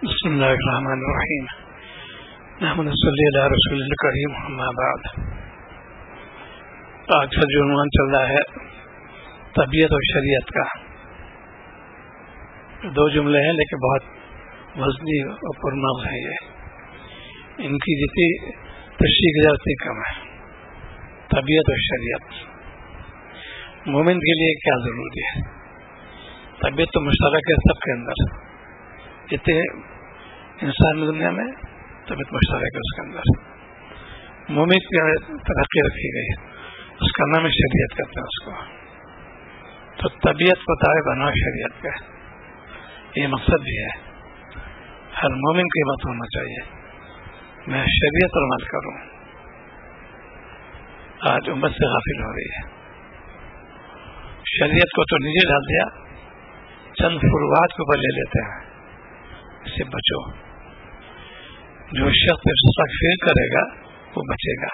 بسم اللہ الرحمن الرحیم نحمد صلی اللہ رسول الکریم اما بعد. آج کا جو عنوان چل رہا ہے طبیعت اور شریعت کا، دو جملے ہیں لیکن بہت وزنی اور پرمغز ہے. یہ ان کی جتنی تشریح کی اتنی کم ہے. طبیعت اور شریعت مومن کے لیے کیا ضروری ہے؟ طبیعت تو مشترک ہے سب کے اندر، جتنے انسان دنیا میں طبیعت مشترک ہے اس کے اندر. مومن کی ترقی رکھی گئی، اس کا نام شریعت کہتے ہیں اس کو. تو طبیعت کو تابع بناؤ شریعت کا، یہ مقصد بھی ہے. ہر مومن کی بات ہونا چاہیے میں شریعت پر عمل کروں. آج امت سے غافل ہو رہی ہے. شریعت کو تو نیچے ڈال دیا، چند فروعات کے اوپر لے لیتے ہیں. اس سے بچو. جو شخص تکفیر کرے گا وہ بچے گا،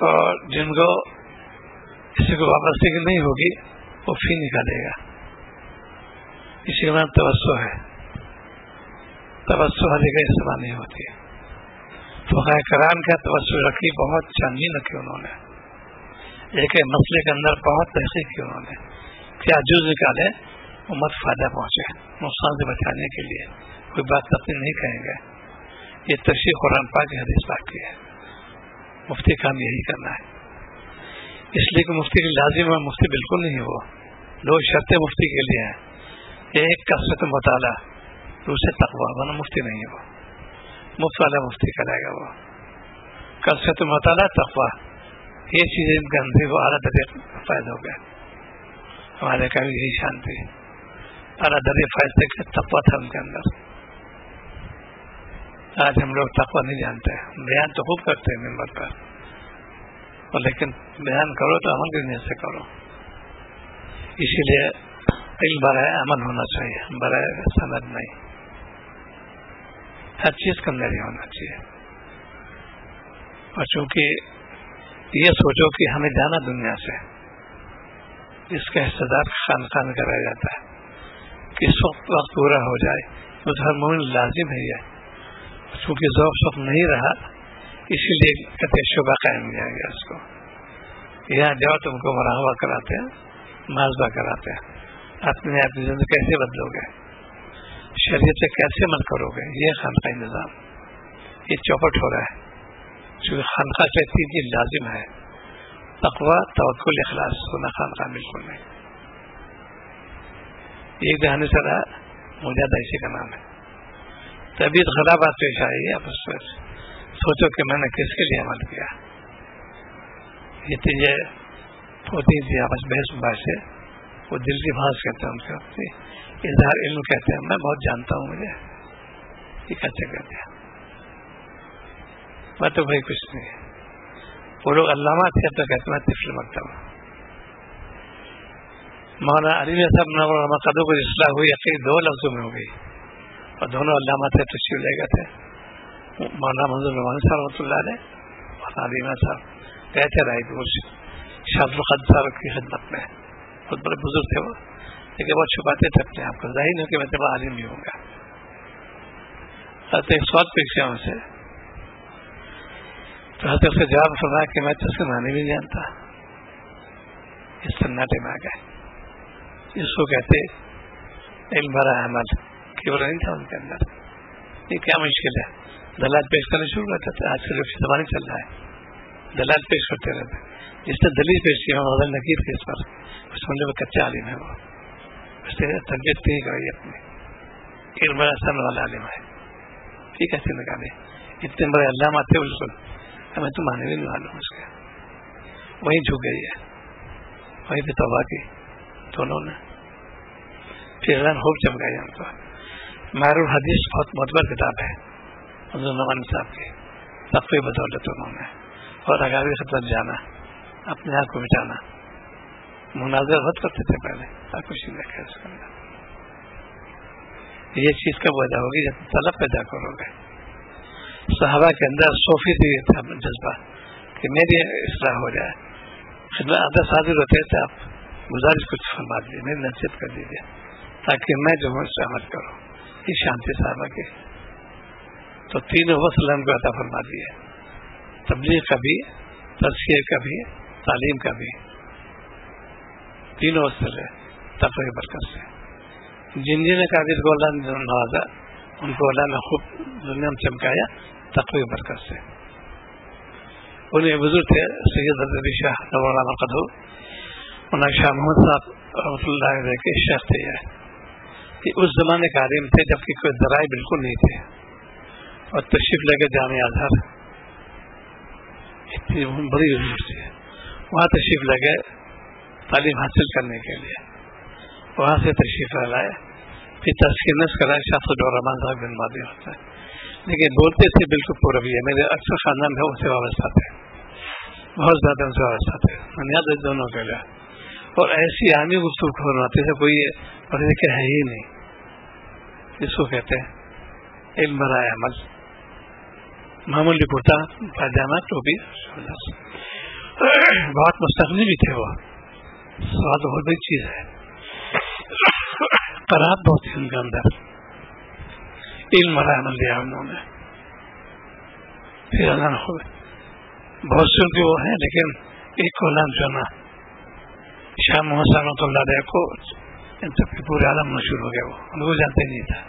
اور جن کو کسی کو وابستگی نہیں ہوگی وہ فی نکالے گا. اسی کے بعد توسع ہے. توسع ہر جگہ استعمال نہیں ہوتی. فقہائے کرام کا توسع رکھی، بہت چھانبین رکھی انہوں نے. ایک مسئلے کے اندر بہت تحقیق کی انہوں نے، کیا جز نکالے امت فائدہ پہنچے، نقصان سے بچانے کے لیے. کوئی بات اپنی نہیں کہیں گے. یہ تشریح قرآن پاک کی حدیث پاک کی ہے. مفتی کام یہی کرنا ہے. اس لیے کہ مفتی کی لازم ہے، مفتی بالکل نہیں ہو. دو شرطیں مفتی کے لیے ہیں، ایک کثرت مطالعہ، دوسرے تقویٰ. ورنہ مفتی نہیں ہے وہ. مفت والا مفتی کرائے گا وہ. کثرت مطالعہ، تقویٰ، یہ چیزیں ان کے اندر وہ اعلیٰ درجے فائدہ ہو گئے. ہمارے کا بھی یہی شانتی، اعلیٰ درجے فائدے کے تقویٰ تھا ان کے اندر. آج ہم لوگ تقویٰ نہیں جانتے. بیان تو خوب کرتے ہیں ممبر پر، اور لیکن بیان کرو تو عمل کی نیت سے کرو. اسی لیے علم برائے عمل ہونا چاہیے، برائے سند نہیں. ہر چیز کے اندر ہی ہونا چاہیے. اور چونکہ یہ سوچو کہ ہمیں جانا دنیا سے، اس کا احتجاج خانقاہ میں کرایا جاتا ہے. کس وقت پورا ہو جائے تو ہر مومن لازم ہے. یہ چونکہ ذوق شوق نہیں رہا، اسی لیے کہتے شبہ قائم کیا گیا اس کو. یہاں جاؤ تم کو مراقبہ کراتے ہیں، محاسبہ کراتے ہیں. اپنے آپ کی زندگی کیسے بدلو گے، شریعت سے کیسے عمل کرو گے، یہ خانقاہ نظام یہ چوپٹ ہو رہا ہے. چونکہ خانقاہ سے تین چیز لازم ہے، تقویٰ، توکل، اخلاص. ہونا خانقاہ بالکل نہیں. ایک دہانے سے رہا مجاہدہ اسی کا نام ہے. طبیعت خرابات پیش آئی ہے، اب اس پر سوچو کہ میں نے کس کے لیے عمل کیا. یہ چیزیں ہوتی تھی آپس بحث مباحث سے. وہ دل کی بھانس کہتے ہیں ان سے، اظہار علم کہتے ہیں. میں بہت جانتا ہوں، مجھے یہ کیسے کہتے ہیں. میں تو بھائی کچھ نہیں. وہ لوگ علامہ تھے، اب تو کہتے ہیں طفل مکتب. مولانا علی صاحب نے قدوں کو اصلاح ہوئی، عقید دو لفظوں میں ہو گئی، اور دونوں علامہ تھے، تشریف لے گئے تھے. مولانا منظور رحمانی صاحب رحمۃ اللہ علیہ، مولانا علیمہ صاحب گئے تھے رائے دور سے شاہ عبدالقادر صاحب کی خدمت میں. بہت بڑے بزرگ تھے وہ، لیکن بہت چھپاتے تھے اپنے آپ کو، ظاہر نہیں کہ میں تو عالم بھی ہوں گا. ایک سوال پیش کیا ان سے، تو حضرت سے جواب فرمایا کہ میں تو اس کے معنی بھی نہیں جانتا. اس سناٹے میں آ گئے. اس کو کہتے علم بھرا عمل. کیبل نہیں تھا ان کے اندر. یہ کیا مشکل ہے؟ دلال پیش کرنا شروع کرتے تھے. آج کل زمانے چل رہا ہے، دلال پیش کرتے رہتے. جس نے دلیل پیش کیا غزل نقیر کے اس پر، اس میں کچا عالم ہے. وہ اس نے تربیت نہیں کرائی اپنی. علم بڑا سن والا عالم ہے. ٹھیک ہے، ایسے نکالے اتنے بڑے علامہ تھے، بالکل ہمیں تو مانے بھی نہیں معلوم. اس کے وہیں جھک گئی ہے، وہیں پہ توبہ کی دونوں نے. پھر خوب چمکائی ہم کو. معروف حدیث بہت معتبر کتاب ہے منظور رحمانی صاحب کی. تقوی بدولت انہوں نے، اور اگاوی خدمت جانا، اپنے آپ کو بچانا. مناظر بہت کرتے تھے پہلے، آپ کچھ نہیں دیکھا اس کے اندر. یہ چیز کب پیدا ہوگی جب طلب پیدا کرو گے. صحابہ کے اندر صوفی تھا جذبہ کہ میری اصلاح ہو جائے. خدمت عادت حاضر ہوتے تھے، آپ گزارش کچھ فرما دیجیے، میری نصیحت کر دیجیے تاکہ میں جو ہوں اس سے عمل کروں. یہ شانتی صاحبہ کی. تو تینوں وصل ہم کو عطا فرما دیے، تبلیغ کا بھی، تذکیر کا بھی، تعلیم کا بھی، تینوں وصل ہے تقوی برکت سے. جن جن قادر کو اللہ نے نوازا ان کو اللہ نے خوب دنیا میں چمکایا تقوی برکت سے. انہیں بزرگ تھے سید حضرت شاہ نور قدو، انہیں شاہ محمد صاحب رحمۃ اللہ علیہ کے شیخ تھے. یہ اس زمانے کا عالم تھے جبکہ کوئی ذرائع بالکل نہیں تھے، اور تشریف لے کے جامعہ ازہر اتنی بڑی یونیورسٹی ہے، وہاں تشریف لے گئے تعلیم حاصل کرنے کے لیے. وہاں سے تشریف لائے، پھر تذکیر نفس کرائے. شاہ الرحمان صاحب بن مادی ہوتا ہے، لیکن بولتے تھے بالکل پوربی ہے. میرے اکثر خاندان میں ان سے وابستہ تھے، بہت زیادہ ان سے وابستہ تھے، میں یاد دونوں کے لیے. اور ایسی عامی گفتگو فرماتے تھے کوئی پڑھے لکھے ہے ہی نہیں، جس کو کہتے ہیں علم برائے عمل. معمولی کرتا پاجامہ ٹوپی، بہت مستقبل بھی تھے. وہ سواد بہت بڑی چیز ہے، قرار بہت تھی ان کے اندر. علم برائے عمل دیا انہوں نے. پھر اللہ نے بہت سے بھی وہ ہیں، لیکن ایک کو نام چنا شاہ محمد رحمۃ اللہ علیہ کو ان سب کے پورے عالم مشہور ہو گئے. وہ ان کو جانتے نہیں تھا،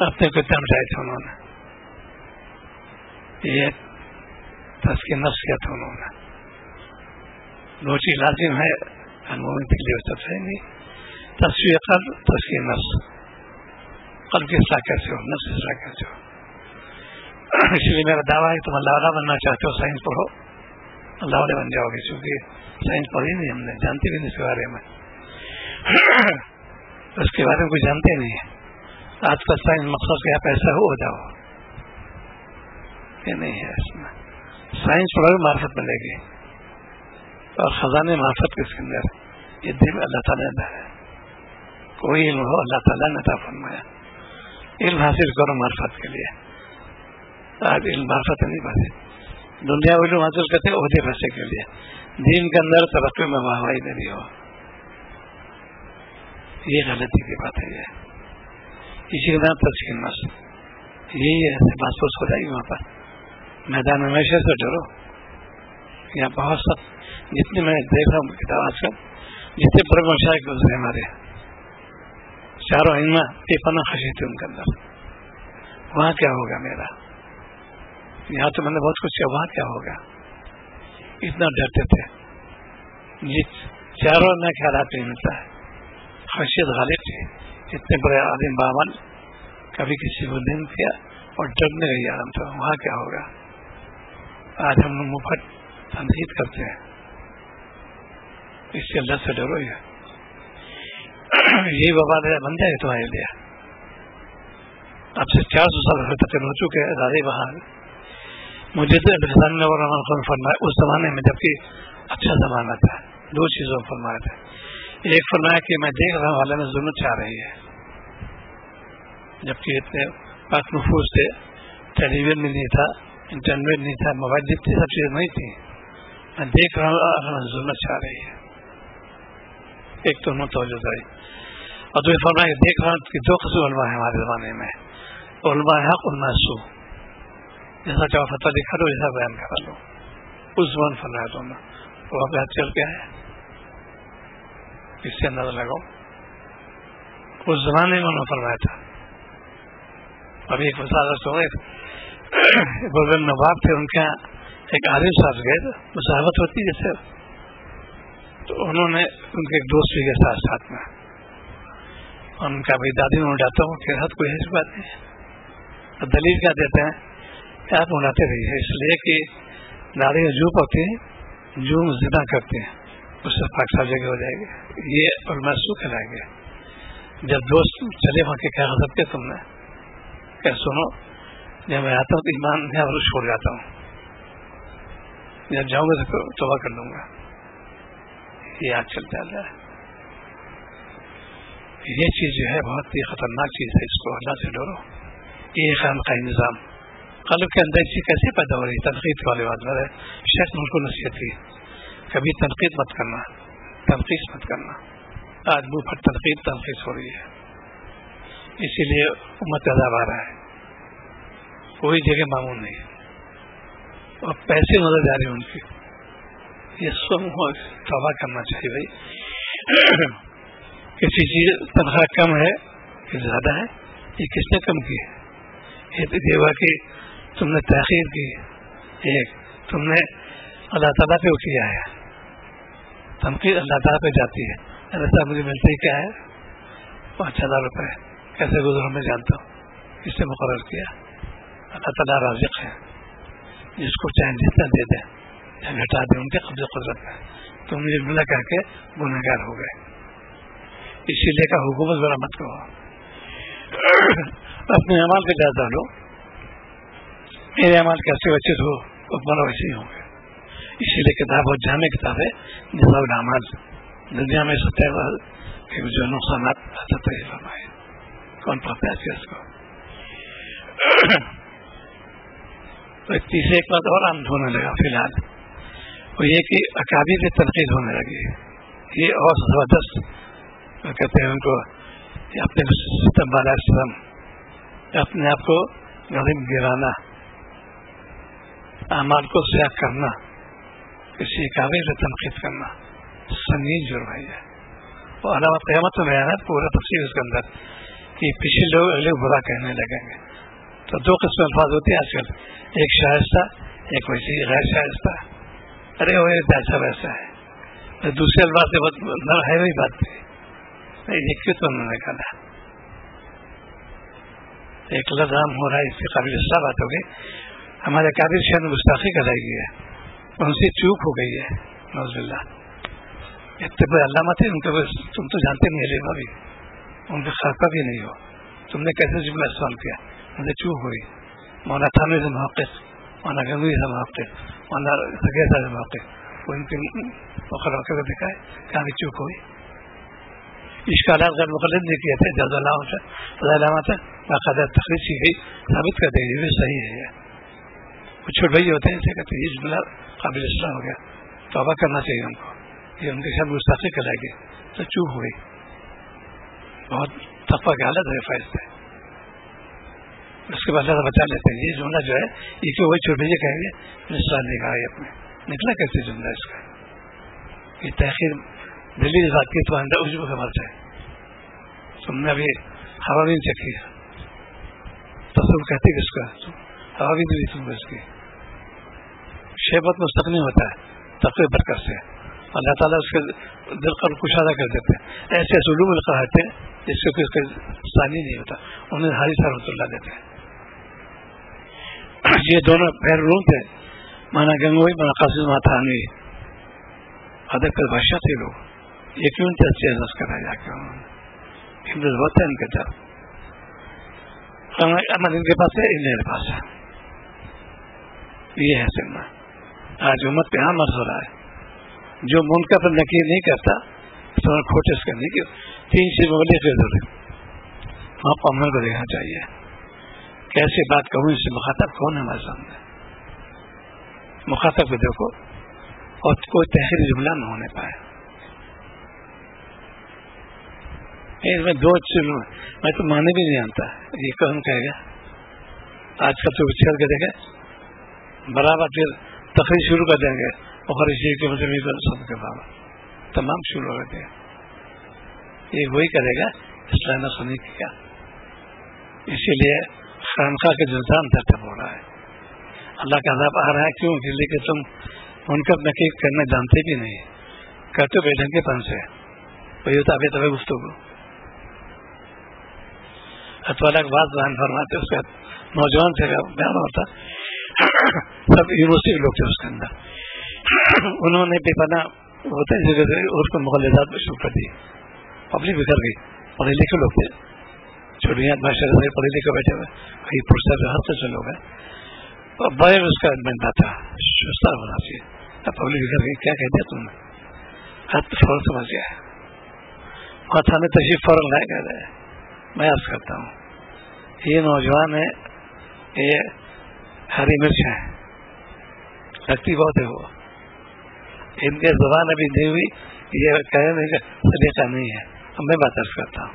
اپنے کو اتنا مٹائے تھے انہوں نے. یہ تذکیر نفس کیا تھا انہوں نے. روچی لازم ہے کے لیے سب سے نہیں. تصویر قلب، تذکیر نفس، قلب کی اصلاح کیسے ہو، نفس اصلاح کیسے ہو. اس لیے میرا دعویٰ ہے تم اللہ والا بننا چاہتے ہو سائنس پڑھو، اللہ والے بن جاؤ گے. کیونکہ سائنس پڑھی نہیں ہم نے، جانتے بھی نہیں اس کے بارے میں. اس کے بارے میں کوئی جانتے نہیں ہے. آج کا سائنس مقصد کیا پیسہ ہو جاؤ، یہ نہیں ہے. اس میں سائنس پڑھو معرفت ملے گی، اور خزانے معرفت کس کے اندر یہ دل اللہ تعالیٰ نے ہے. کوئی علم ہو اللہ تعالیٰ نے عطا فرمایا. علم حاصل کرو معرفت کے لیے. آج علم معرفت نہیں بنے، دنیا علم حاصل کرتے عہدے پیسے کے لیے. دین کے اندر ترقی میں واہوائی دے رہی ہو، یہ غلطی کی بات ہے. یہ اسی کے نام تذکیر نفس، یہی ایسے محسوس ہو جائے گی. وہاں پر میدان ہمیشہ سے ڈرو. یہاں بہت سب جتنے میں دیکھ رہا ہوں کتاب آج کل، جتنے بڑے مشاہد گزرے ہمارے چاروں ائمہ پنا خشی تھے ان کے اندر. وہاں کیا ہوگا میرا؟ یہاں تو میں نے بہت کچھ کیا، وہاں کیا ہوگا؟ اتنا ڈرتے تھے. یہ چاروں میں خیالات نہیں ملتا ہے. خشیت غالب تھی. اتنے بڑے عالم بعمل کبھی کسی کو نہیں کیا اور ڈرنے کا عالم تھا. وہاں کیا ہوگا؟ آج ہم لوگ مفت تنقید کرتے ہیں. اس سے اللہ سے ڈرو. یہ وبا بن جائے تمہارے لیے. اب سے 400 سال تک ہو چکے ادارے وہاں. مجھے فرمایا اس زمانے میں جبکہ اچھا زمانہ تھا، 2 چیزوں فرمایا تھا. ایک فرمایا کہ میں دیکھ رہا ہوں حالت میں ظلم چاہ رہی ہے، جبکہ اتنے پاک نفوذ تھے، ٹیلی ویژن بھی نہیں تھا، انٹرنیٹ نہیں تھا، موبائل جتنی سب چیزیں نہیں تھی. میں دیکھ رہا ہوں ظلم چاہ رہی ہے. ایک تو انہوں توجہ دائی. اور دوسرے فرمایا کہ دیکھ رہا ہوں کہ 2 قسم علماء ہیں ہمارے زمانے میں، علماء حق، علماء سو. جیسا چاہو فتویٰ دکھا دو، جیسا بیان کرا لو. اس زمان فرمایا تم نے وہ آپ ہاتھ چل کے آئے. اس سے اندازہ لگاؤ اس زمانے میں انہوں نے فرمایا تھا. ابھی ایک وسادت ہو گئے گولڈن نواب تھے، ان کے ایک عالم صاحب گئے، مصاحبت ہوتی جیسے، تو انہوں نے ان کے ایک دوست بھی گئے ساتھ میں. ان کا بھائی دادی میں اڑاتا ہوں کہ حد کوئی ایسی بات نہیں ہے. دلیل کیا دیتے ہیں کہ آپ اڑاتے رہیے، اس لیے کہ داڑھی میں جھوپ ہوتی ہے، جھوم زنا کرتے ہیں، اس سے پاک صاحب جگہ ہو جائے گی. یہ علماء سو کہلائیں گے. جب دوست چلے وہاں کے کیا غضب کیا تم نے، کہ سنو جب میں آتا ہوں تو ایمان میں اور چھوڑ جاتا ہوں، جب جاؤں گا تو توبہ کر لوں گا. یہ آج چل جاتا ہے. یہ چیز جو ہے بہت ہی خطرناک چیز ہے. اس کو اللہ سے ڈرو. یہ خانقاہی نظام قلب کے اندر چیز کیسے پیدا ہو رہی ہے؟ تنقید والے بات ہے. شیخ ملک کو نصیحت کی کبھی تنقید مت کرنا، تنقید مت کرنا. آج منہ پر تنقید ہو رہی ہے. اسی لیے امت عذاب آ رہا ہے. کوئی جگہ معمول نہیں ہے اور پیسے نظر جا رہے ہیں ان کی. یہ سب توبہ کرنا چاہیے بھائی. کسی چیز تنخواہ کم ہے کہ زیادہ ہے, یہ کس نے کم کی ہے؟ یہ تو دیوا کہ تم نے تاخیر کی, ایک تم نے اللہ تعالیٰ پہ کیا ہے. تنقید اللہ تعالیٰ پہ جاتی ہے. اللہ صاحب مجھے ملتے ہی کیا ہے 5,000 روپئے, کیسے گزروں میں جانتا ہوں, کس نے مقرر کیا؟ اللہ تعالیٰ رازق ہے, جس کو چاہے جتنا دے دیں یا گھٹا دیں, ان کے قبضہ قدرت ہے. تم مجھے ملا کر کے گنہگار ہو گئے. اسی لیے کا حکومت ذرا مت کرو, اپنے اعمال کا جائزہ لو. میرے اعمال کیسے اچھے ہو تمہارا ویسے ہی ہوں گے. اسی لیے کتاب اور جامع کتاب ہے جزاء الاعمال. دنیا میں ستر کہ جو نقصانات فرمائے, کون پڑھتا ہے اس کو؟ تو تیسرے ایک بات اور عام ہونے لگا فی الحال, وہ یہ کہ اکابر کی تنقید ہونے لگی. یہ اور زبردست کہتے ہیں ان کو, اپنے سلم علیہ السلام اپنے آپ کو غریب گرانا, اعمال کو سیاہ کرنا, کسی اکابر سے تنقید کرنا سنگین جرم ہے. اور علامت قیامت میں آنا پورا تفصیل اس کے اندر کہ پچھلے لوگ اگلے برا کہنے لگیں گے. تو دو قسم الفاظ ہوتے ہیں آج کل, ایک شائستہ, ایک ویسے غیر شائستہ. ارے وہ ایسا ویسا ہے, دوسرے الفاظ سے بہت ہے وہی بات تھی. یہ کیوں تو انہوں نے کہا ایک لفظ عام ہو رہا ہے, اس سے قابل اصلاح بات ہو گئی. ہمارے قابل شہر نے گستاخی کرائی گئی ہے, ان سے چوک ہو گئی ہے نعوذ باللہ. اتنے علامہ تھے ان کے, تم تو جانتے نہیں علم ابھی, ان کے خرقہ بھی نہیں ہو, تم نے کیسے جملہ استعمال کیا؟ مجھے چوک ہوئی. مولانا تھانے سے محقق, مولانا گنگوئی سے محقق, مولانا سگیتا سے محقق, وہ ان کے مقرر کر کے دکھائے کہاں بھی چوک ہوئی. اشکالات غیر مقلد نہیں کیے تھے, جزا علامہ تھا باقاعدہ تخریج کی گئی, ثابت کر دیں یہ صحیح ہے. کچھ چھوٹ بھائی ہوتے ہیں اسے کہتے ہیں یہ جملہ قابل اصلاح ہو گیا, توبہ کرنا چاہیے ان کو. یہ ان کے ساتھ گستاخی کرائے گی تو چوک ہوئی. بہت تقویٰ کی حالت ہے فائز ہے. اس کے بعد بتا لیتے ہیں یہ جملہ جو ہے یہ کہ وہی چھوٹ بھائی کہیں گے مثال نہیں کہا, اپنے نکلا کیسے جملہ اس کا. یہ تحقیر دلی اس بات کی تو اندر عجب کا مرض ہے. تم نے ابھی ہوا بھی نہیں چکھی, تصور کہتے کس کا, ہوا بھی نہیں تم کو اس کی. شیبت مستقنی ہوتا ہے تقوی برکت سے, اللہ تعالیٰ اس کے دل کا کشادہ کر دیتے ہیں. ایسے علوم القاعتے ہیں جس سے اس کا ثانی نہیں ہوتا, انہیں حارث رحمۃ اللہ دیتے ہیں. یہ دونوں پیر روم تھے, مانا گنگوئی مانا قاسم تھانوی, ادب کے بادشاہ تھے لوگ. یہ کیوں اچھے احساس کرا جا کے انہوں بہت ہے ان کے طرف. عمل ان کے پاس ہے, ان کے پاس ہے. یہ ہے سننا. آج امت پہ عام مرض ہو رہا ہے. جو منکر پر نکیر نہیں کرتا تو کھوٹے اس کرنے کی 3 چیز مغلق کی ضرورت. وہاں عمل کو دیکھنا چاہیے کیسے بات کہوں, اس سے مخاطب کون ہے ہمارے سامنے, مخاطب کو دیکھو اور کوئی تحریری جملہ نہ ہونے پائے. اس میں 2 چیز میں تو مانے بھی نہیں آتا, یہ کون کہے گا. آج کل تو چھڑ کے دیکھے برابر پھر تقریر شروع کر دیں گے, بخاری شریف کے مطلب سب کے بابا تمام شروع ہو گئے. یہ وہی کرے گا اسلام نہ سنی کیا. اسی لیے خانقاہ کے جلسان ترتیب ہو رہا ہے. اللہ کا عذاب آ رہا ہے کیوں؟ اس لیے کہ تم ان کا نقید کرنا جانتے بھی نہیں, کرتے بے ڈھنگ کے پن سے. وہی ہوتا ابھی تبھی گفتگو والا کے بعد بیان فرماتے, اس کا نوجوان سے بیان ہوتا, سب یونیورسٹی کے لوگ تھے اس کے اندر. انہوں نے بے پناہ ہوتے ہیں جگہ اس کو مغلظات میں شروع کر دی. پبلک بکھر گئی, پڑھے لکھے لوگ تھے, چھوٹیاں ماشاء اللہ پڑھے لکھے بیٹھے ہوئے, کہیں پرسر ہر سے لوگ ہیں. اور بغیر اس کا بنتا تھا سستا ہونا چاہیے. پبلک بکھر گئی, کیا کہتے تم نے, حد فوراً سمجھ گیا. اور تھانے تشریف فوراً لائے کہہ رہے. میں عرض کرتا ہوں یہ نوجوان ہے, یہ ہری مرچ ہے, لگتی بہت ہے وہ, ان کے زبان ابھی نہیں ہوئی, یہ کہنے کا طریقہ نہیں ہے. اب میں بات عرض کرتا ہوں,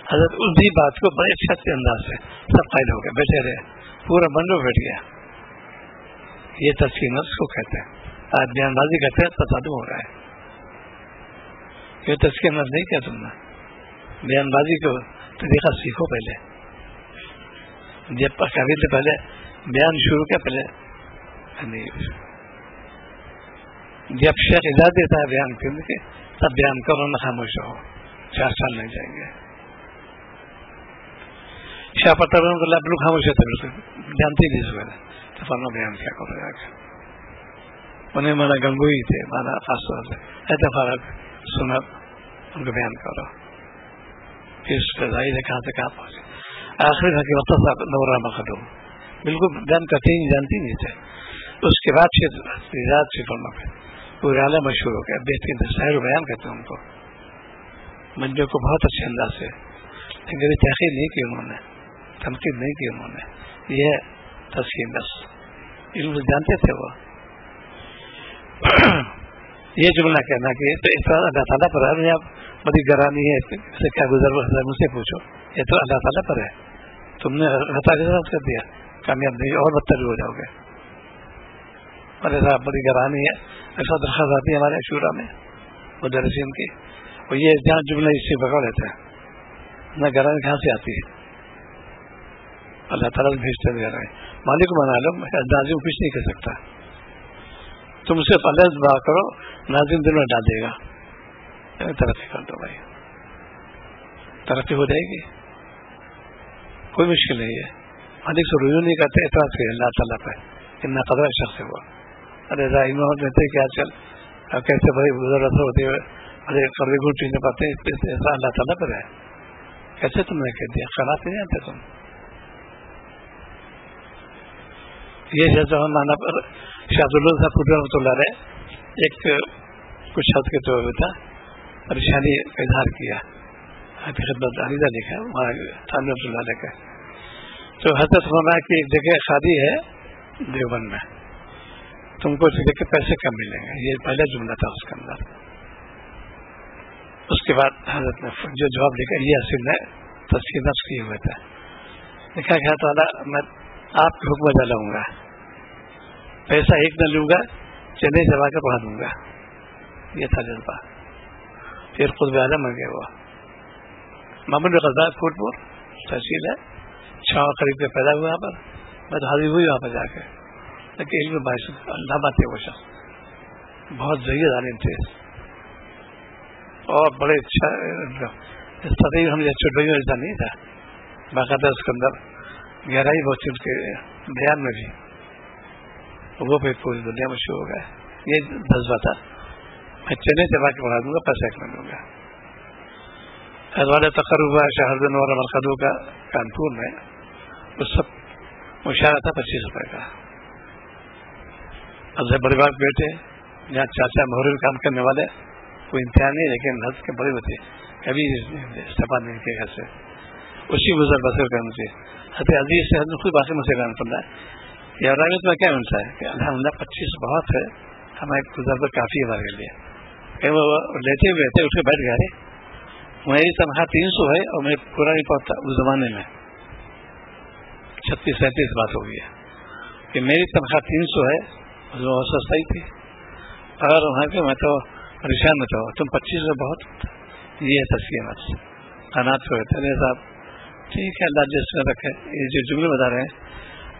حضرت اسی بات کو بڑے اچھے انداز سے سب قائل ہو گئے، بیٹھے رہے، پورا منڈو بیٹھ گیا. یہ تزکیہ نفس کو کہتے ہیں. آج بیان بازی کرتے ہیں، تصادم ہو رہا ہے. یہ تزکیہ نفس نہیں کیا تم نے. بیان بازی کو طریقہ سیکھو پہلے. جب کبھی سے پہلے بیان شروع کیا، پہلے جب شیخ اجازت دیتا ہے بیان کرنے کے تب بیان کرو، نہ خاموش رہو. 4 سال نہیں جائیں گے. شاہ پتہ بالکل خاموش ہوتے، بالکل جانتے نہیں اس وقت تو فرما بیان کیا کرو جا کے. انہیں مانا گنگوئی تھے، مانا خاص طور سے اعتفارت سنا ان کو بیان کرو. پھر اس پہ ظاہر ہے کہاں سے کہاں پہنچے. آخری تھا کہ وقت صاحب نورا مخدوم بالکل بیان کرتے ہی جانتی نہیں تھے. اس کے بعد سے فرما پہ پورے عالم مشہور ہو گیا. بہترین شاعر بیان کرتے ہیں ان کو منجو کو بہت اچھے انداز سے. لیکن کبھی تحقیق نہیں کی انہوں نے، تنقید نہیں کی انہوں نے. یہ تزکیہ نفس علم جانتے تھے وہ. یہ جملہ کہنا کہ اللہ تعالیٰ پر ہے، آپ بڑی گرانی ہے سے کیا گزر مجھ سے پوچھو. یہ تو اللہ تعالیٰ پر ہے، تم نے غلط کر دیا، کامیاب نہیں اور بدتر ہو جاؤ گے. اور ایسا بڑی گرانی ہے. ایسا درخواست آتی ہے ہمارے شورا میں مدرسین کی، اور یہ جہاں جملہ اس سے پکڑ لیتے ہیں. نہ گرانی کہاں سے آتی ہے، اللہ تعالیٰ بھیجتے ہوئے رہے. مالک کو بنا لو، ناظم کچھ نہیں کر سکتا. تم سے پہلے دعا کرو، ناظم دل میں ڈال دے گا. ترقی کر دو بھائی، ترقی ہو جائے گی، کوئی مشکل نہیں ہے. مالک سے رجوع نہیں کرتے، اعتراض کرے اللہ تعالیٰ پہ. اتنا قدر شخص ہے وہ. ارے ظاہر دیتے کہ آج کل کیسے بڑے ضرورت ہوتے ہوئے بڑے قرضے گھوٹ پینے پاتے ہیں، اللہ تعالیٰ پر ہے. کیسے تم نے کہہ دیا؟ خلاف نہیں آتے تم. یہ مانا پر شاہ اللہ صاحب رحمۃ اللہ علیہ ایک کچھ شخص کے طور تھا، پریشانی کا اظہار کیا، خدمت علیدہ لکھا رحمۃ اللہ علیہ کا. تو حضرت فرمایا کہ ایک جگہ خالی ہے دیوبند میں، تم کو لے کے پیسے کم ملیں گے. یہ پہلا جملہ تھا اس کے اندر. اس کے بعد حضرت نے جو جواب لکھا، یہ اصل میں تزکیہ نفس کیے ہوئے تھا. لکھا کہ تعالیٰ میں آپ کے حکم ادا لوں گا، پیسہ ایک نہ لوں گا، چنے چلا کر پڑھا دوں گا. یہ تھا جذبہ. پھر قطب عالم گئے وہ محمد غزہ پھول پور تحصیل ہے، 6 قریب کے پیدا ہوئے. یہاں پر میں تو حاضر ہوئی وہاں پر جا کے. لیکن علم باعث علامہ تھے وہ شخص، بہت ضعیف عالم تھے اور بڑے اچھا. تقریب ہم چھوٹے ایسا نہیں تھا، باقاعدہ اس کے اندر گہرائی بہت ان کے بیان میں بھی. وہ پھر پوری دنیا میں شروع ہو گیا. یہ جذبہ تھا، میں چنے چلا کے بڑھا دوں گا، پیسہ ایک میں دوں گا. حضرت تقرر ہوا شہردن اور مرقدو کا کانپور میں. اس سب مشاہدہ تھا 25 روپے کا. اب بڑے باغ بیٹے یہاں چاچا محرے میں کام کرنے والے، کوئی امتحان نہیں، لیکن حضرت کے بڑے ہوتے کبھی استعفا نہیں کیا گھر سے. اسی گزر بسر کا مجھے حضرت عزیز سے حضرت خود باشد مسئلہ پڑھنا ہے. یہ راغت میں کیا ملتا ہے کہ الحمدللہ 25 بہت ہے، ہمارے گزر پر کافی ہے ہمارے لیے. کہ وہ لیتے ہوئے تھے، اٹھ کے بیٹھ گئے. میری تنخواہ 300 ہے اور میں پورا نہیں پہنچتا. اس زمانے میں 36-37 بات ہو گئی ہے کہ میری تنخواہ 300 ہے، اس میں بہت سستا ہی تھی. اگر وہاں کے میں تو پریشان نہ ہو، تم 25 میں بہت. یہ تزکیہ نفس حالات کو رہتے ہیں صاحب. ٹھیک ہے، اللہ جس میں رکھے. یہ جو جملے بتا رہے ہیں،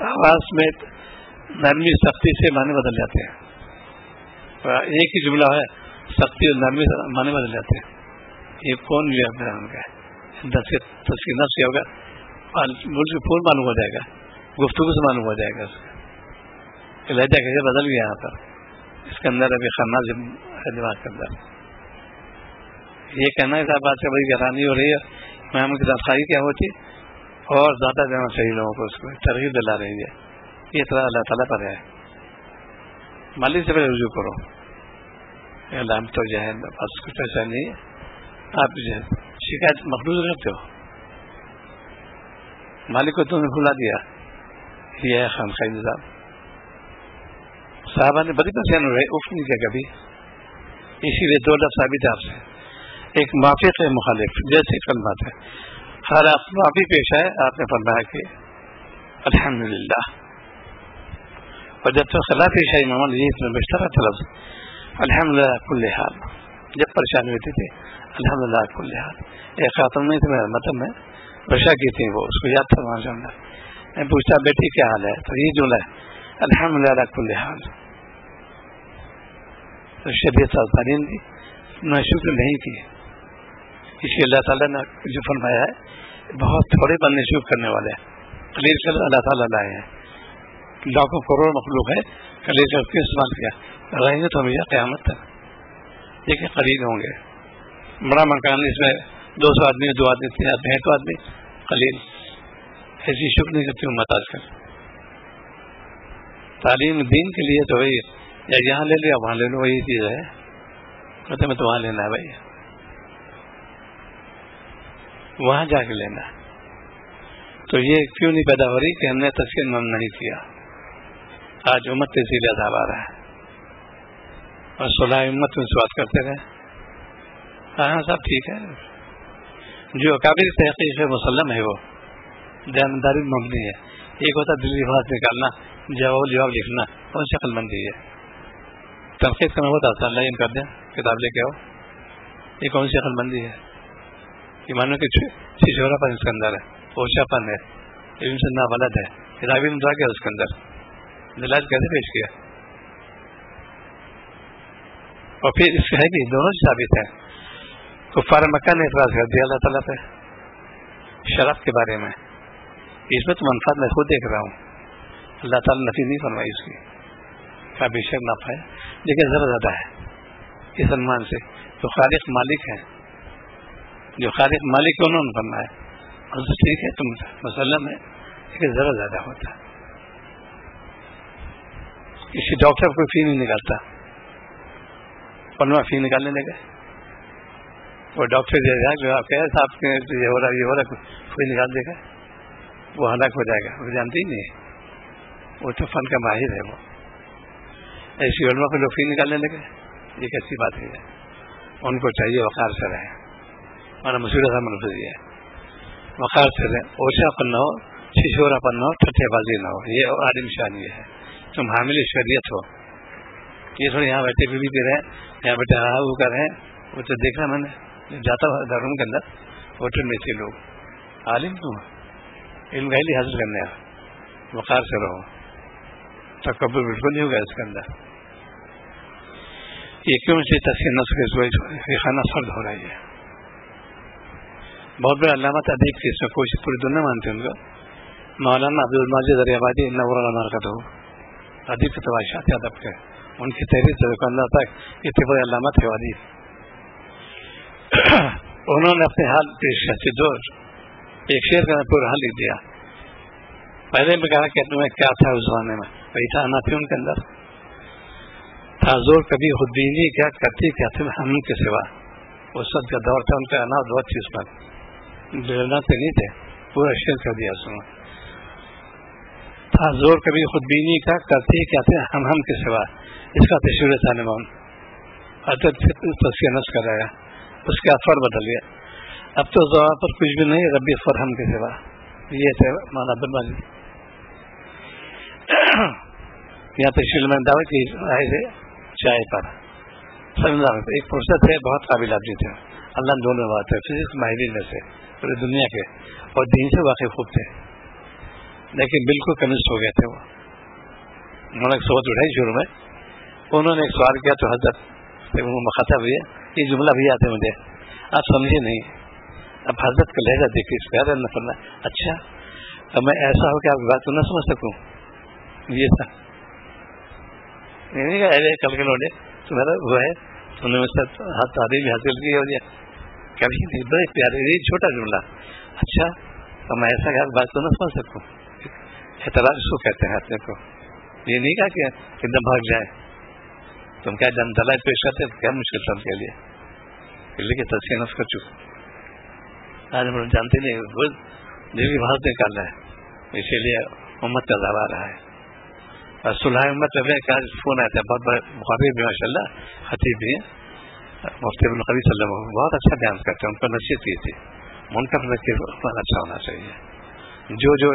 آواز میں نرمی سختی سے معنی بدل جاتے ہیں. ایک ہی جملہ ہے، سختی اور نرمی سے معنی بدل جاتے ہیں. یہ کون لیا ان کا تزکیہ نفس ہوگا، ملک پھول معلوم ہو جائے گا، گفتگو سے معلوم ہو جائے گا. اس کا لہجہ کیسے بدل گیا یہاں پر. اس کے اندر ابھی خانہ دماغ کے اندر یہ کہنا ہے صاحب بات سے بڑی گہرانی ہو رہی ہے. امام کی تنخواہی کیا ہوتی اور زیادہ دینا چاہیے لوگوں کو، اس کو ترغیب دلا رہی ہے. یہ طرح اللہ تعالیٰ پر ہے. مالک سے پہلے رجوع کرو. اللہ ہم تو جو ہے بس کچھ ایسا نہیں ہے، آپ جو ہے شکایت مخلوط رکھتے ہو، مالک کو تم نے بھلا دیا. یہ ہے خانقاہ نظام. صحابہ نے بڑی پریشان ہو رہے، اف نہیں کیا کبھی. اسی لیے 2 لفظ ثابت ہے آپ سے. ایک موافق ہے، مخالف، جیسے کل بات ہے. خیر آپ ہی پیش آئے، آپ نے فرمایا کہ الحمدللہ، اور جب تک خلاف پیش آئی محمد جی اتنا بہتر طلب الحمدللہ کل حال، جب پریشانی ہوتی تھی الحمدللہ کل حال. ایک خاتون میں تھی مطلب میں بشا کی تھی، وہ اس کو یاد تھا ماشاء اللہ. میں پوچھتا بیٹی کیا حال ہے، تو یہ جملہ ہے الحمدللہ کل حال. تو شریعت تعلیم دی، نہ شکر نہیں کی. اس لیے اللہ تعالیٰ نے جو فرمایا ہے بہت تھوڑے بندے شکر کرنے والے ہیں، قلیل کر اللہ تعالیٰ لائے ہیں. لاکھوں کروڑ مخلوق ہے، قلیل کر کے استعمال کیا رہیں گے تو ہمیشہ قیامت تک. دیکھیں قلیل ہوں گے، بڑا مکان اس میں 200 آدمی 2 آدمی 3 آدمی 1 آدمی قلیل. ایسی شکر نہیں کرتی امت آج کل. تعلیم دین کے لیے تو وہی یا یہاں لے لو یا وہاں لے لو، وہی چیز ہے. کہتے میں تو وہاں لینا ہے بھائی، وہاں جا کے لینا. تو یہ کیوں نہیں پیدا ہو رہی کہ ہم نے تسکین من نہیں کیا. آج امت تیزیل عذاب آ رہا ہے اور صلاح امت میں بات کرتے رہے. ہاں سب ٹھیک ہے، جو قابل تحقیق ہے مسلم ہے، وہ دیانتداری مبنی ہے. ایک ہوتا دلی بات نکالنا، جواب لکھنا، کون سی عقل مندی ہے. تنقید کرنا ہوتا ہے اللہ ان کر دیں کتاب لے کے آؤ، یہ کون سی عقل مندی ہے. ایمانوں کے چھچورا پن اس کے اندر ہے، اوچا پن ہے، علم سے نابلد ہے، کتابی نظا کیا اس کے اندر دلائل کیسے پیش کیا. اور پھر اس ہے بھی دونوں ثابت ہیں. کفار مکہ نے اعتراض کر دیا اللہ تعالیٰ پہ شراب کے بارے میں. اس میں تو منفعت میں خود دیکھ رہا ہوں، اللہ تعالیٰ نفی نہیں فرمائی اس کی، کا بے شک نفع ہے لیکن ذرا زیادہ ہے اس عنوان سے. تو خالق مالک ہیں، جو خالق مالک ہے انہوں نے فرمایا اور ٹھیک ہے تم مسلم ہے لیکن ذرا زیادہ ہوتا ہے. کسی ڈاکٹر کو فی نہیں نکالتا، پنوا فی نکالنے لگے، وہ ڈاکٹر جو آپ کہہ رہے آپ کے یہ ہو رہا کوئی نکال دے گا، وہ ہلاک ہو جائے گا. وہ جانتے ہی نہیں، وہ تو فن کا ماہر ہے. وہ ایسی علماء کو لوگ فی نکالنے لگے، یہ کیسی بات ہے. ان کو چاہیے وقار سے رہے. ہمارا مسئلہ تھا منفذ ہے، وقار سے رہے، اوچھا پن نہ ہو، چھچورا پن نہ ہو، ٹھٹھے بازی نہ ہو. یہ عالم شان یہ ہے، تم حامل شریعت ہو. یہ تھوڑے یہاں بیٹھے بھی پی رہے ہیں، یہاں بیٹھے ہاں وہ کر رہے ہیں. وہ تو دیکھا میں نے جاتا ہوں روم کے اندر، ہوٹل میں تھے لوگ. عالم کیوں علم کا ہی حاصل کرنے کا، وقار سے رہو. تکبر بالکل نہیں ہوگا اس کے اندر. یہ کیوں سے تسکین نفس کے خانہ فرد ہو رہی ہے. بہت بڑے علامات ادیب کی اس میں کوشش پوری دنیا مانتے ہیں. ان کا مولانا عبد الماجد ریابادی نور مارکت ہو، ادیب کے تباشات ادب کے، ان کی تحریر سے اللہ تک اتنے بڑے علامات ہے ادیب. انہوں نے اپنے حال پیش کرتے دو ایک شعر کا پورا حال لکھ دیا. پہلے میں کہا کہ تمہیں کیا تھا اس زمانے میں، وہی تھا آنا تھی ان کے اندر تھا زور. کبھی خودبینی کیا کرتی کیا تھے ہم کے سوا. اس وقت کا دور تھا، ان کا انا دور تھی، اس پر ڈرنا تو نہیں تھے. پورا شعر کر دیا اس میں. تھا زور کبھی خودبینی کا کرتی کیا تھے ہم کے سوا. اس کا تشہیر تھا نمان تسکین نفس کرایا، اس کے اثر بدل گیا. اب تو زبان پر کچھ بھی نہیں، ربی فر ہم کے سوا. یہ تھے مولانا عبد الماجد. یہاں تشکیل میں دعوت کی آئے تھے چائے پر ایک فرصت ہے. بہت قابل آدمی تھے، اللہ نے دونوں بات ہے، فزکس ماہرین میں سے پوری دنیا کے، اور دین سے واقف خوب تھے، لیکن بالکل کنسٹ ہو گئے تھے. وہ انہوں نے ایک سوچ اٹھائی شروع میں. انہوں نے ایک سوال کیا تو حضرت مخاطب ہوئے، یہ جملہ بھی آتے مجھے، آپ سمجھے نہیں. اب حضرت کا لہجہ دیکھیے اس پہ نہ کرنا. اچھا اب میں ایسا ہو کہ آپ کی بات تو نہ سمجھ سکوں. یہ تھا کل کے لوٹے تمہارا وہ ہے، تم نے مجھ سے تعلیم حاصل کی اور کبھی نہیں. بڑے پیارے یہ چھوٹا جملہ. اچھا اب میں ایسا کہ بات تو نہ سمجھ سکوں. اعتراض اس کو کہتے ہیں اپنے کو. یہ نہیں کہا کہ ایک دم بھاگ جائے. تم کیا دلائل پیش کرتے کیا مشکل تھا ان کے لیے، لیکن تسکین نفس کر چکے. آج ہم لوگ جانتے نہیں جو بھی بات نکال رہا ہے، اسی لیے امت کا عذاب آ رہا ہے. اور صلح امت میں فون آیا تھا، بہت بڑے مخاطب بھی ماشاء اللہ، خطیب بھی ہیں، مفتی ابن القوی صلی اللہ علیہ وسلم بہت اچھا بیان کرتے ہیں. ان کو نصیحت کی تھی منکر نکیر اچھا ہونا چاہیے. جو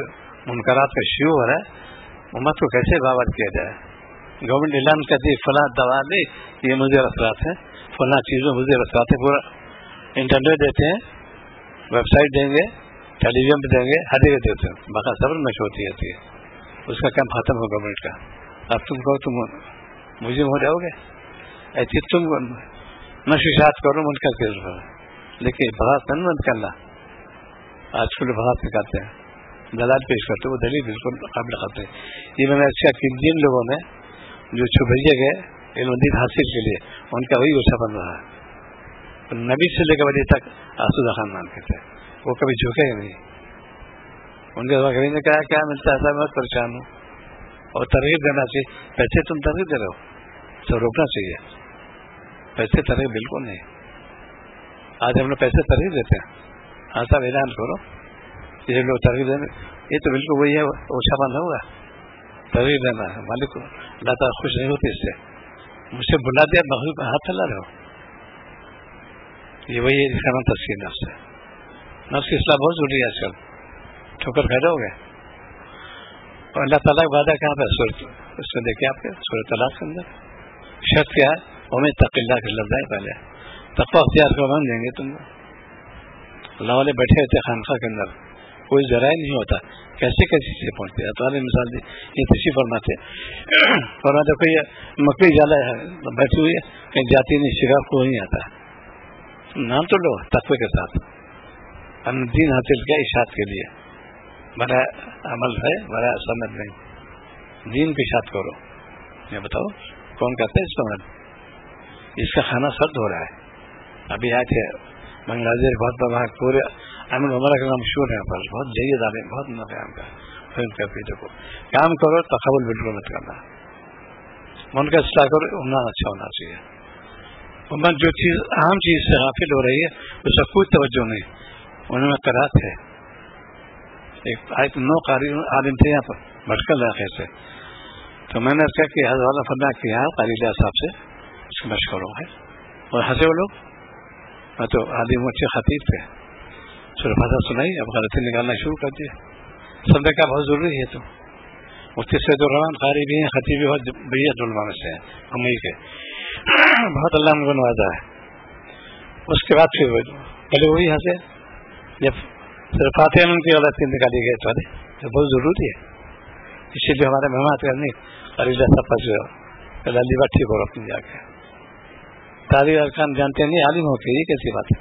منکرات کا شیوع ہو رہا ہے امت کو کیسے باور کیا جائے. گورنمنٹ اعلان کرتی ہے فلاں دوا نہیں یہ مضر اثرات ہیں, فلاں چیزوں مضر اثرات ہیں, پورا انٹرنیٹ دیتے ہیں, ویب سائٹ دیں گے, ٹیلی ویژن پہ دیں گے, ہر جگہ دیتے ہیں, باقاعدہ صبر میں ہوتی رہتی ہے. اس کا کام ختم ہو گورنمنٹ کا. اب تم کہو تم مجرم ہو جاؤ گے, ایسی تم نشوشات کرو منکر کے ضرور, لیکن بغاوت نہیں مت کرنا. آج کل بغاوت نکالتے ہیں, دلال پیش کرتے, وہ دلیل بالکل قابل خطر ہے. یہ میں نے اچھا کہ جن لوگوں نے جو چھپے گئے علم دین حاصل کے لیے ان کا وہی غصہ بن رہا ہے. نبی سے لے کر ولی تک آسودہ خان نام کے تھے, وہ کبھی جھکے گا نہیں. ان کے کبھی نے کہا کیا ملتا ہے, میں پریشان ہوں. اور ترغیب دینا چاہیے. پیسے تم ترغیب دے رہے ہو تو روکنا چاہیے. پیسے ترغیب بالکل نہیں. آج ہم لوگ پیسے ترغیب دیتے ہیں. ہاں صاحب اعلان کرو, یہ لوگ ترغیب دینا, یہ تو بالکل وہی ہے, اوچھا بند ہوگا. ترغیب دینا ہے مالک کو, اللہ تعالیٰ خوش نہیں ہوتی اس سے. مجھ سے بلا دیا مخلوق کا ہاتھ چلا رہے ہو, یہ وہی اس کا نام تسکین نفس ہے. نفس کی اصلاح بہت ضروری ہے آج کل, ٹھوکر کھڑے ہو گئے. اور اللہ تعالیٰ کا وعدہ کہاں پہ سورت, اس میں دیکھیں آپ کے سورۃ طلاق کے اندر شرط کیا ہے, ہمیں تقی اللہ کے لفظ ہے. پہلے تقویٰ اختیار کرو, ہم دیں گے تم کو. اللہ والے بیٹھے ہوتے خانقاہ کے اندر, کوئی ذرائع نہیں ہوتا, کیسے کیسی چیزیں پہنچتے ہیں. تو والے مثال دی یہ تشریف فرماتے فرماتے کوئی مکئی جالا ہے بیٹھی ہوئی ہے, کہیں جاتی نہیں, شکار کو نہیں آتا. نام تو لو تقوی کے ساتھ, ہم دین حاصل کیا اشاعت کے لیے, بڑا عمل ہے, بڑا سنت نہیں. دین کی اشاعت کرو. یہ بتاؤ کون کہتا ہے اس کو؟ اس کا کھانا سرد ہو رہا ہے. ابھی آئے تھے بنگلہ دیش, بہت بڑا پورے امن عمرہ کا نام مشہور ہے, پر بہت جید آدمی, بہت نقیام کا فلم کا پیٹے کو کام کرو, تقابل بالکل مت کرنا. من کا اصلاح کرو, عمرہ اچھا ہونا چاہیے. عمر جو چیز اہم چیز سے غافل ہو رہی ہے اس کا کوئی توجہ نہیں. انہوں نے قرات ہے, ایک آیت 9 قاری عالم تھے یہاں پر بھٹکل علاقے سے, تو میں نے کہا کہ حضرت فرما کہ یہاں قاری صاحب سے اس کی مشق کرو ہے, اور ہنسے وہ لوگ. میں تو عالم اچھے خطیب تھے, سورہ فاتحہ سنائی, اب غلطی نکالنا شروع کر دیا. سب نے کہا بہت ضروری ہے. تو مفتی سید الرحمان قاری بھی ہیں, خطیب بھی بہت بڑھیا علماء میں سے ہیں, ہمیں کے بہت اللہ نے نوازا ہے. اس کے بعد پھر پہلے وہی ہنسے جب صرف فاتحہ میں ان کی غلطی نکالی گئی, تو بہت ضروری ہے. اسی لیے ہمارے مہمان کرنے قریضہ سفر جو لالی بات ٹھیک ہو رہا اپنی جا کے تاریخ ارکان جانتے نہیں, عالم ہو کے, یہ کیسی بات ہے.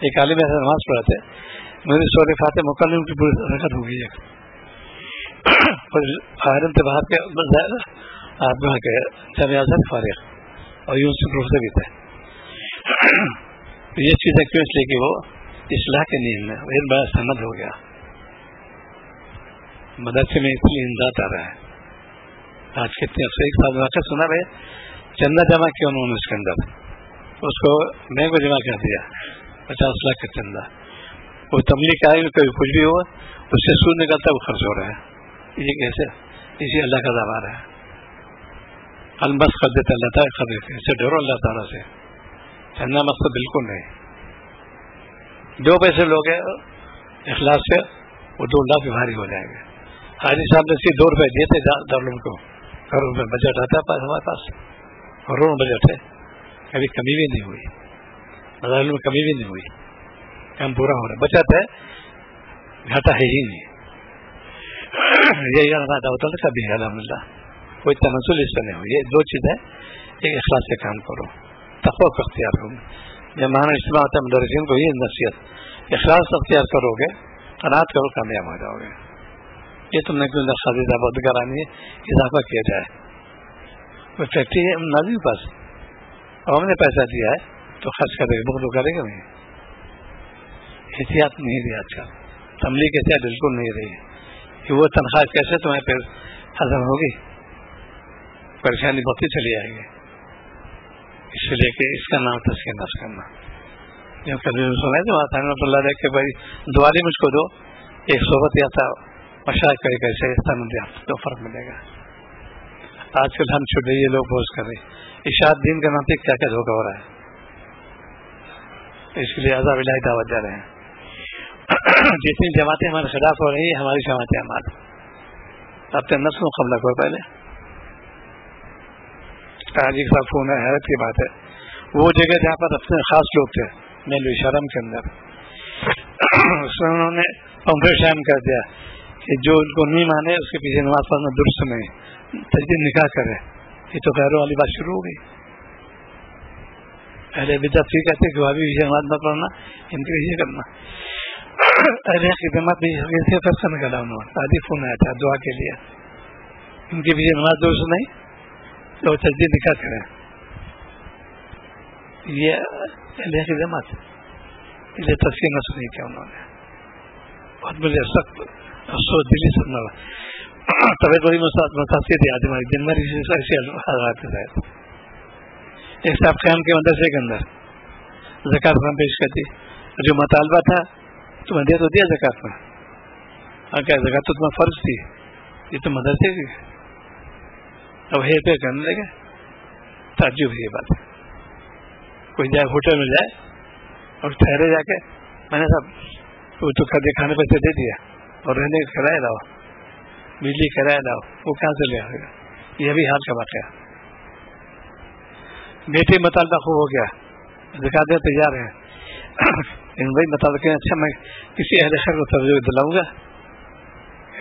ایک عالم ایسا نماز پڑھاتے, میری سورہ فاتحہ مکمل کی پوری حرکت ہو گئی ہے. آئرن سے باہر کے آپ کے جامعہ آزاد فارغ اور یونیورسٹی پروفیسر بھی تھے. یہ چیزیں کیوں, اس لیے کہ وہ اصلاح کے نیند میں ایک بڑا سند ہو گیا. مدرسے میں اتنی امداد آ رہا ہے. آج کتنے افسر ایک سال واقع سنا بھائی, چندہ جمع کیا انہوں نے اس کے اندر, اس کو میں کو جمع کر دیا 50 لاکھ کا چندہ. وہ تبلیغ کا ہے, کبھی کچھ بھی ہوا اس سے سود نکلتا ہے, وہ خرچ ہو رہا ہے. یہ کیسے, اسی اللہ کا دعویٰ ہے. البس کر دیتے اللہ تعالیٰ, کر دیتے, اس سے ڈرو اللہ تعالیٰ سے. چندہ مقصد بالکل نہیں. 2 پیسے لوگ ہیں اخلاص سے, وہ 2 لاکھ بھی بھاری ہو جائیں گے. حاجی صاحب نے صرف 2 روپئے دیے تھے دارالعلوم کو, کروڑ میں بجٹ آتا ہے ہمارے پاس, کروڑ بجٹ ہے, کبھی کمی بھی نہیں ہوئی, دارالعلوم میں کمی بھی نہیں ہوئی, کام پورا ہو رہا ہے, بچت ہے, گھاٹا ہے ہی نہیں. یہی ہوتا ہے کبھی الحمدللہ, کوئی تنزل اس سے نہیں ہو. یہ 2 چیزیں, ایک اخلاص سے کام کرو, تقویٰ کو اختیار کرو. جب ماہانہ اجتماع ہوتا ہے مدرسین کو یہ نصیحت, اخلاص اختیار کرو گے, قناعت کرو, کامیاب ہو جاؤ گے. یہ تم نے کیوں خاصی آباد کرانی ہے, اضافہ کیا جائے. کوئی فیکٹری ہے نازی کے پاس, اور ہم نے پیسہ دیا ہے تو خرچ کرے گا, بخل کرے گا نہیں. احتیاط نہیں رہی آج کل, تبلیغ احتیاط بالکل نہیں رہی کہ وہ تنخواہ کیسے تمہیں پھر ہضم ہوگی, پریشانی بہت ہی چلی آئے گی. اس لیے کہ اس کا نام تسکین نفس کرنا. جب کبھی سنا ہے تو رحمۃ اللہ علیہ کہ بھائی دعا دی مجھ کو دو, ایک صحبت یا تھا مشاہد کرے کیسے تو فرق ملے گا. آج کل ہم چھوٹے یہ لوگ پوسٹ کر رہے ہیں, اشاعت دین کا نام پہ کیا کیا دھوکہ ہو رہا ہے. اس کے لیے عذاب الہی دعوت دے رہے ہیں. جتنی جماعتیں ہمارے خلاف ہو رہی ہیں ہماری جماعتیں ہمارے اپنے نفس مقابلہ کرو پہلے. آج ایک صاحب فون ہے, حیرت کی بات ہے, وہ جگہ جہاں پر اپنے خاص لوگ تھے میل شرم کے اندر, اس میں انہوں نے پمپر شائم کر دیا کہ جو ان کو نہیں مانے اس کے پیچھے نماز پڑھنا درست نہیں, تجدید نکاح کرے. یہ تو غیروں والی بات شروع ہو گئی. پہلے بدعت یہ کہتے کہ وہ ابھی نماز نہ پڑھنا, ان کے پیچھے کرنا. اہل خدمت بھی ایسے فیصلہ نکالا انہوں نے, آدھی فون آیا تھا دعا کے لیے, ان کے پیچھے نماز درست نہیں تو تجدید نکاح کریں. یہ اہل خدمت یہ تفصیل نہ سنی کیا انہوں نے, بہت مجھے سخت افسوس دلی سننا. طبیعت بڑی متاثر تھی آج ہماری دن بھر ایسے حالات کے تحت. ایک صاحب قیام کے مدرسے کے اندر زکات فارم پیش کرتی, جو مطالبہ تھا تم نے دے تو دیا زکات میں, کیا زکات تو تمہیں فرض تھی, یہ تو مدرسے کی. اب ہے پہ کرنے لگے, تعجب ہے یہ بات. کوئی جائے ہوٹل میں جائے اور ٹھہرے جا کے, میں نے صاحب وہ تو کھانے پیسے دے دیا اور رہنے کا کرایہ لاؤ, بجلی کرایہ لاؤ, وہ کہاں سے لے آئے گا؟ یہ بھی حال کا واقعہ. بیٹے مطالبہ خوب ہو گیا, زکات دے تیار ہیں, لیکن بھائی مطالبہ کہ اچھا میں کسی اہل خیر کو توجہ دلاؤں گا,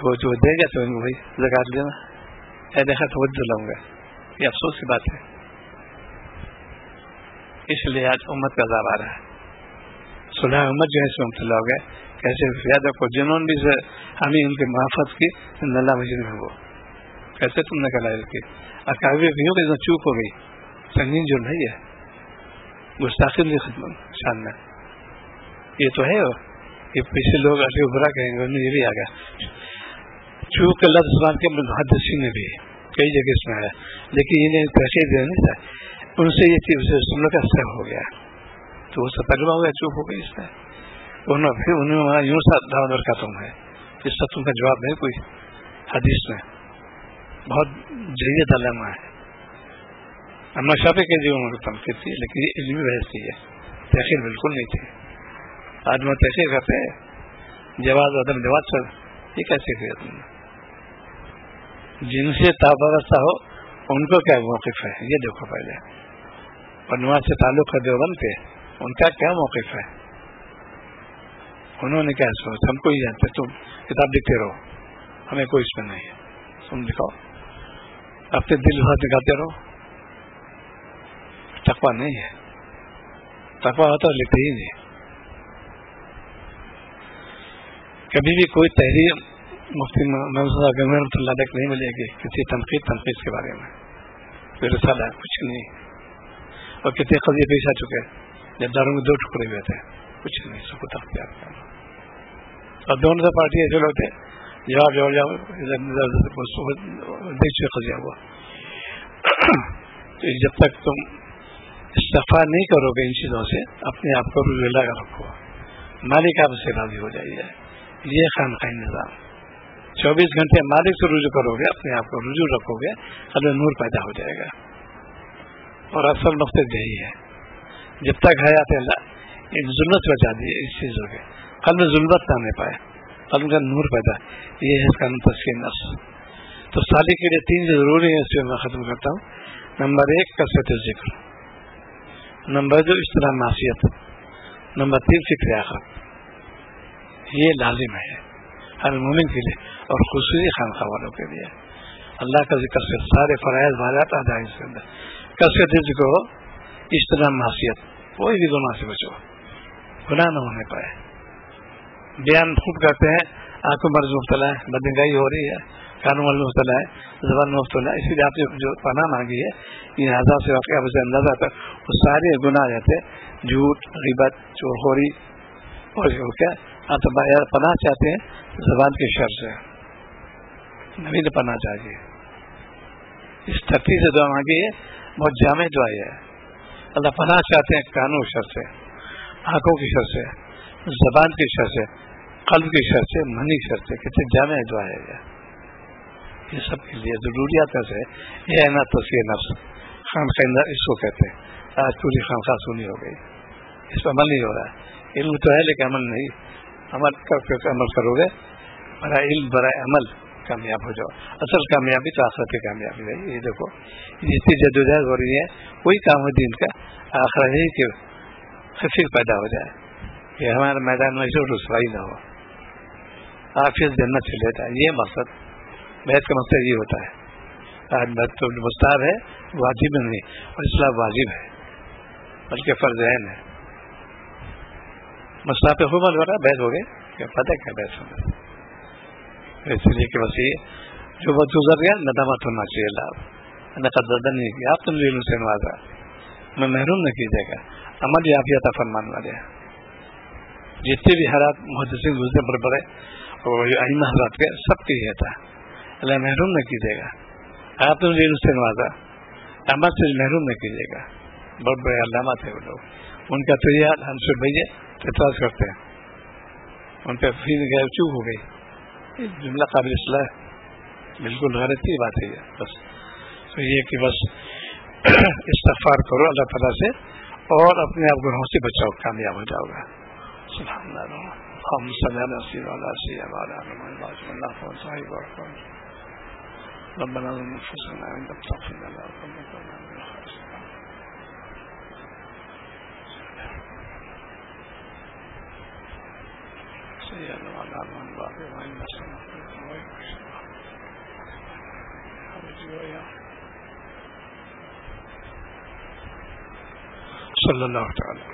وہ جو دے گا تو بھائی زکات لینا, اہل خیر توجہ دلاؤں گا. یہ افسوس کی بات ہے. اس لیے آج امت کا عذاب آ رہا ہے. صلح امت جو ہے اس میں مبتلا ہو گئے. کیسے یاد رکھو جنہوں نے بھی ہمیں ان کے محافظ کی اللہ مجرم ہے, وہ کیسے تم نے کلائی کی اکابر بھی ہو کہ چوک ہو گئی, سنگین جرم ہے, یہ گستاخی کی خدمت شان میں. یہ تو ہے یہ پیچھے لوگ آگے برا کہیں گے, یہ بھی آ گیا. چوک لفظ زبان کے محدثین میں بھی کئی جگہ اس میں ہے, لیکن انہیں تحقیق دے نہیں تھا, ان سے یہ چیز سننے کا سب ہو گیا, تو وہ سب تجربہ ہو گیا, چوپ ہو گئی اس میں. انہوں یوں سا دعوت کا تم ہے, اس کا تم کا جواب نہیں کوئی حدیث میں. بہت جہیت علامہ ہے. اما شافعی کے جو انہوں نے تنقید تھی, لیکن یہ علمی بحث تھی, تحقیق بالکل نہیں تھی. آج میں تحقیق کرتے ہیں جواز عدم جواز سر, یہ کیسے کیا تم نے؟ جن سے تابستہ ہو ان کو کیا موقف ہے یہ دیکھو پہلے, اور نماز سے تعلق ہے دیوبند پہ, ان کا کیا موقف ہے, انہوں نے کیا سوچا. ہم کو ہی جانتے, تم کتاب لکھتے رہو, ہمیں کوئی اس میں نہیں ہے, تم لکھاؤ اپنے دل بات نکالتے رہو. تقویٰ نہیں ہے, تقویٰ ہوتا ہے لکھتے ہی نہیں. کبھی بھی کوئی تحریر مفتی محمد اللہ تک نہیں ملے گی کسی تنقید کے بارے میں, کوئی رسالہ کچھ نہیں. اور کتنے قضیے پیش آ چکے جب داروں میں 2 ٹکڑے ہوئے تھے, کچھ نہیں, سکوت اختیار کرنا. اور دونوں پارٹی ایسے لوگ تھے جواب دیکھ چکے قضیہ ہوا. تو جب تک تم استغفار نہیں کرو گے ان چیزوں سے, اپنے آپ کو رجوع لگا رکھو, مالک آپ سے راضی ہو جائیے. یہ خانقاہی نظام 24 گھنٹے مالک سے رجوع کرو گے, اپنے آپ کو رجوع رکھو گے, قلب نور پیدا ہو جائے گا. اور اصل مقصد یہی ہے, جب تک حیات اللہ ایک ظلمت بچا دی اس چیزوں کے, قلب میں ظلمت نہ آنے پائے, قلب کا نور پیدا, یہ ہے اس کا تسکین نفس. تو سالک کے لیے 3 ضروری ہیں, اس پہ میں ختم کرتا ہوں. نمبر 1 کثرت ذکر, نمبر 2 اجتناب معصیت, نمبر 3 فکر آخرت. یہ لازم ہے ہر مومن کے لیے اور خصوصی خانقاہ والوں کے لیے. اللہ کا ذکر سے سارے فرائض واجبات ادا ہیں. اس کے اندر کثرت ذکر ہو, اجتناب معصیت, کوئی بھی گناہ سے بچو, گناہ نہ ہونے پائے. بیان خوب کرتے ہیں, آنکھوں مرض مبتلا ہے, بدنگاہی ہو رہی ہے, کانوں مرض مبتلا ہے, زبان مبتلا ہے, اسی لیے آپ نے جو پناہ مانگی ہے ان حضرات سے واقعہ سے اندازہ آتا ہے, وہ سارے گناہ جاتے ہیں, جھوٹ, غیبت, چورخوری اور کیا. آپ پناہ چاہتے ہیں زبان کے شر سے, نبی نے پناہ چاہیے. اس ترتیب سے دعا مانگی ہے, بہت جامع دعا ہے. اللہ پناہ چاہتے ہیں کانوں کے شر سے, آنکھوں کی شر سے, زبان کی شر سے, قلب کی شر سے, منی کی شر سے. کتنے جامع دعا ہے یہ سب کے لیے ضروریات سے. یہ ہے نا تسکیہ نفس, خانقاہ اس کو کہتے ہیں. آج پوری خانقاہ سونی ہو گئی, اس پر عمل نہیں ہو رہا ہے. علم تو ہے لیکن عمل نہیں. عمل کرو گے، برائے علم برائے عمل کامیاب ہو جاؤ. اصل کامیابی تو آخرت کی کامیابی ہے. یہ دیکھو جتنی جدوجہد ہو رہی ہے کوئی کام ہے دین کا آخرت ہی کہ خفیق پیدا ہو جائے کہ ہمارے میدان میں جو رسوائی نہ ہو، حافظ جنت سے لیتا ہے. یہ مقصد بیعت کا مقصد یہ ہوتا ہے. تو مستحب ہے، واجب نہیں، اور اسلام واجب ہے بلکہ فرض عین ہے. مستحب پہ خوب ہو رہا ہے، بیعت ہو گئے کیا پتہ کیا بیعت ہو گئی. اس لیے کہ بس یہ جو وقت گزر گیا ندامت ہونا چاہیے. اللہ قدر نہیں کیا آپ تم دل سے نوازا، میں محروم نہ کیجیے گا. عمل یافیہ فرمان والے جتنے بھی حالات محدثین گزرے بڑے بڑے اور ائمہ حضرات کے سب کے یہ تھا، اللہ محروم نہ کیجیے گا. آپ تم دل سے نوازا، عمل سے محروم نہ کیجیے گا. بڑے بڑے علامات ہیں وہ لوگ، ان کا تو یہ ہم سے بھائی اعتراض کرتے ہیں، ان پہ پھر گئے چوک ہو گئی. جملہ قابل اصلاح بالکل غلط کی بات ہے. بس تو یہ کہ بس استغفار کرو اللہ تعالیٰ سے اور اپنے آپ گناہوں سے بچاؤ، کامیاب ہو جاؤ گا. سبحان اللہ. ہم سمعنا سیدنا سیدنا اللہ ربنا انفسنا ان لم تغفر لنا وترحمنا من الخاسرين. سيدنا على من باقي وإن صلی اللہ تعالی